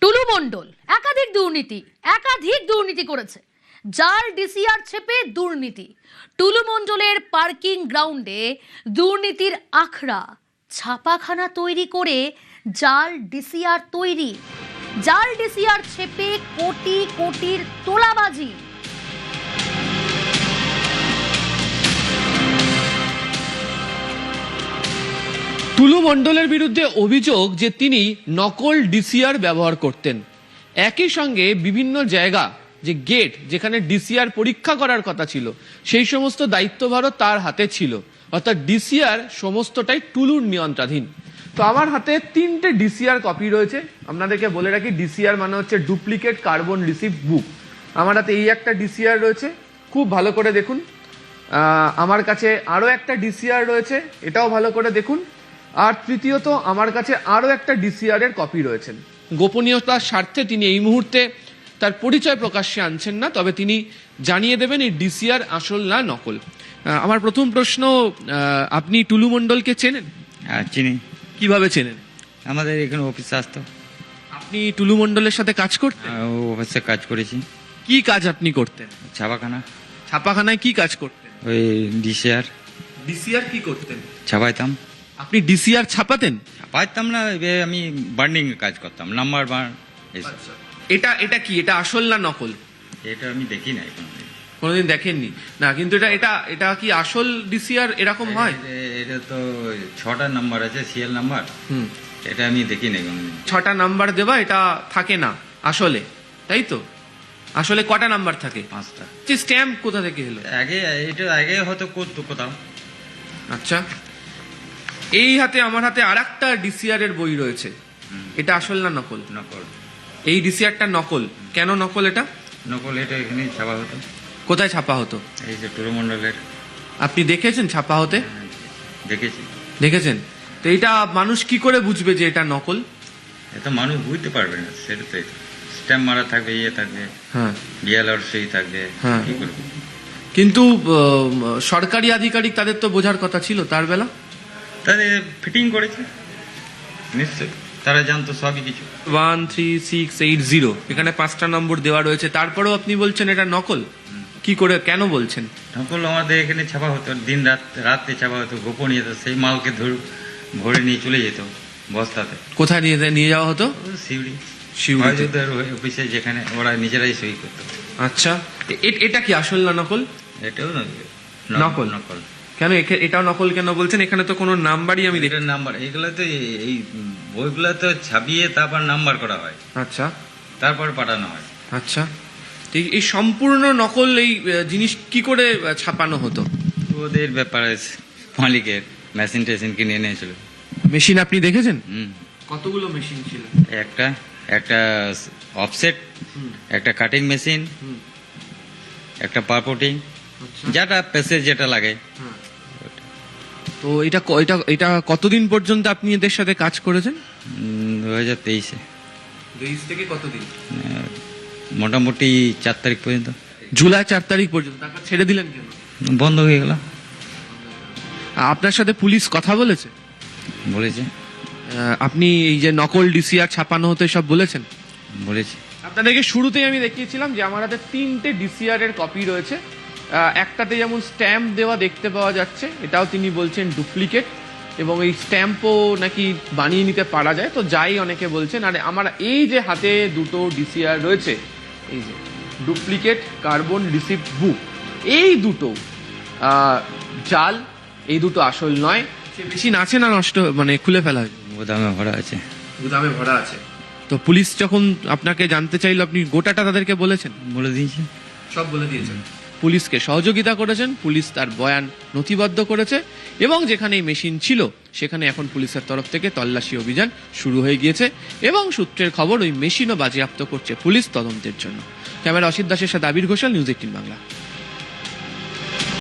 টুলু মণ্ডল একাধিক দুর্নীতি করেছে। জাল ডিসিআর ছেপে দুর্নীতি। টুলু মণ্ডলের পার্কিং গ্রাউন্ডে দুর্নীতির আখড়া, ছাপাখানা তৈরি করে জাল ডিসিআর তৈরি, জাল ডিসিআর ছেপে কোটি কোটির তোলাবাজি। টুলু মণ্ডলের বিরুদ্ধে অভিযোগ যে তিনি নকল ডিসিআর ব্যবহার করতেন। একই সঙ্গে বিভিন্ন জায়গা যে গেট যেখানে ডিসিআর পরীক্ষা করার কথা ছিল সেই সমস্ত দায়িত্বভারও তার হাতে ছিল, অর্থাৎ ডিসিআর সমস্তটাই টুলুর নিয়ন্ত্রণাধীন। তো আমার হাতে 3টে ডিসিআর কপি রয়েছে। আপনাদেরকে বলে রাখি, ডিসিআর মানে হচ্ছে ডুপ্লিকেট কার্বন রিসিপ্ট বুক। আমার হাতে এই একটা ডিসিআর রয়েছে, খুব ভালো করে দেখুন। আমার কাছে আরও একটা ডিসিআর রয়েছে, এটাও ভালো করে দেখুন। আর তৃতীয়ত আমার কাছে আরও একটা ডিসিআর এর কপি রয়েছেন। গোপনীয়তার স্বার্থে তিনি এই মুহূর্তে তার পরিচয় প্রকাশ্যে আনছেন না, তবে তিনি জানিয়ে দেবেন এই ডিসিআর আসল না নকল। আমার প্রথম প্রশ্ন, আপনি টুলু মণ্ডলকে চেনেন? হ্যাঁ, চিনি। কিভাবে চেনেন? আমাদের এখানে অফিসে আসতো। আপনি টুলু মণ্ডলের সাথে কাজ করতেন? ও অফিসে কাজ করেছি। কি কাজ আপনি করতেন? ছাপাখানা। ছাপাখানায় কি কাজ করতেন? ওই ডিসিআর। ডিসিআর কি করতেন? ছাপাইতাম। আপনি ডিসিআর ছাপাতেন? ছাপাইতাম না, আমি বার্নিং এর কাজ করতাম, নাম্বার বার। এটা কি, এটা আসল না নকল? এটা আমি দেখি নাই কোনোদিন দেখেননি না, কিন্তু এটা কি আসল ডিসিআর এরকম হয়? এটা তো 6টা নাম্বার আছে, সিএল নাম্বার। এটা আমি দেখি নাই কোনোদিন। 6টা নাম্বার দেওয়া, এটা থাকে না আসলে, তাই তো? আসলে কটা নাম্বার থাকে? 5টা। স্ট্যাম্প কোথা থেকে এলো? আগে হয়তো করতো কোথাও। আচ্ছা, এই হাতে আমার হাতে আরেকটা ডিসিআর এর বই রয়েছে, এটা আসল না নকল? নকল। এই ডিসিআরটা নকল। কেন নকল এটা? নকল, এটা এখানে ছাপা হতো। কোথায় ছাপা হতো? এই যে টুলু মণ্ডলের। আপনি দেখেছেন ছাপা হতে? দেখেছি। দেখেছেন? তো এটা মানুষ কি করে বুঝবে যে এটা নকল? এটা মানুষ বুঝতে পারবে না, সেটা তো স্ট্যাম্প মারা থাকবে, ইয়ে থাকবে, হ্যাঁ, বিএলআর সেই থাকবে, হ্যাঁ। কি করবে? কিন্তু সরকারি আধিকারিক তাদের তো বোঝার কথা ছিল তার বেলা। তাদের ফিটিং করেছে নিশ্চয়, তারা জানতো সবই কিছু। 13680 এখানে 5টা নম্বর দেওয়া রয়েছে, তারপরেও আপনি বলছেন এটা নকল। কি করে, কেন বলছেন নকল? আমাদের এখানে ছাপা হতো, দিন রাতে ছাপা হতো, গোপনীয়তা। সেই মালকে ভরে নিয়ে চলে যেত বস্তাতে। কোথায় নিয়ে যাওয়া হতো? শিউড়ি অফিসে, যেখানে ওরা নিজেরাই সই করতো। আচ্ছা, এটা কি আসল না নকল? এটাও নকল। নকল কেন এটাও নকল কেন বলছেন? এখানে তো কোনো নাম্বারই আমি দেখি। নাম্বার এগুলো তো, এই বইগুলো তো ছাপিয়ে তারপর নাম্বার করা হয়। আচ্ছা, তারপর পাঠানো হয়। আচ্ছা, এই সম্পূর্ণ নকল এই জিনিস কি করে ছাপানো হতো? ওদের ব্যাপারে মালিকের মেশিন টেশিন কিনে এনেছিল। মেশিন আপনি দেখেছেন? কতগুলো মেশিন ছিল? একটা অফসেট, একটা কাটিং মেশিন, একটা পারপোটিং, যেটা পেসে যেটা লাগে। তো এটা কতদিন পর্যন্ত আপনি এদের সাথে কাজ করেছেন? 2023-এ। 23 থেকে কতদিন? মোটামুটি 4 তারিখ পর্যন্ত। জুলাই 4 তারিখ পর্যন্ত। তারপর ছেড়ে দিলেন কেন? বন্ধ হয়ে গেল। আপনার সাথে পুলিশ কথা বলেছে? বলেছে। আপনি এই যে নকল ডিসিআর ছাপানো হতে সব বলেছেন? বলেছে। আপনাদেরকে শুরুতেই আমি দেখিয়েছিলাম যে আমার হাতে 3টে ডিসিআর এর কপি রয়েছে। একটাতে যেমন স্ট্যাম্প দেওয়া দেখতে পাওয়া যাচ্ছে, এটাও তিনি বলছেন ডুপ্লিকেট, এবং এই স্ট্যাম্পও নাকি বানিয়ে নিতে পারা যায়, তো যাই অনেকে বলছেন। আর আমার এই যে হাতে 2টো ডিসিআর রয়েছে, এই যে ডুপ্লিকেট কার্বন রিসিপ্ট বুক, এই দুটো জাল, এই দুটো আসল নয়। বেশি নাচে না নষ্ট, মানে খুলে ফেলা হয়েছে, গুদামে ভরা আছে। গুদামে ভরা আছে। তো পুলিশ যখন আপনাকে জানতে চাইলো, আপনি গোটাটা তাদেরকে বলেছেন? বলে দিয়েছে, সব বলে দিয়েছেন। পুলিশকে সহযোগিতা করেছেন, পুলিশ তার বয়ান নথিবদ্ধ করেছে, এবং যেখানে এই মেশিন ছিল সেখানে এখন পুলিশের তরফ থেকে তল্লাশি অভিযান শুরু হয়ে গিয়েছে, এবং সূত্রের খবর ওই মেশিনও বাজেয়াপ্ত করছে পুলিশ তদন্তের জন্য। ক্যামেরা অসিত দাসের সাথে আবির ঘোষাল, নিউজ 18 বাংলা।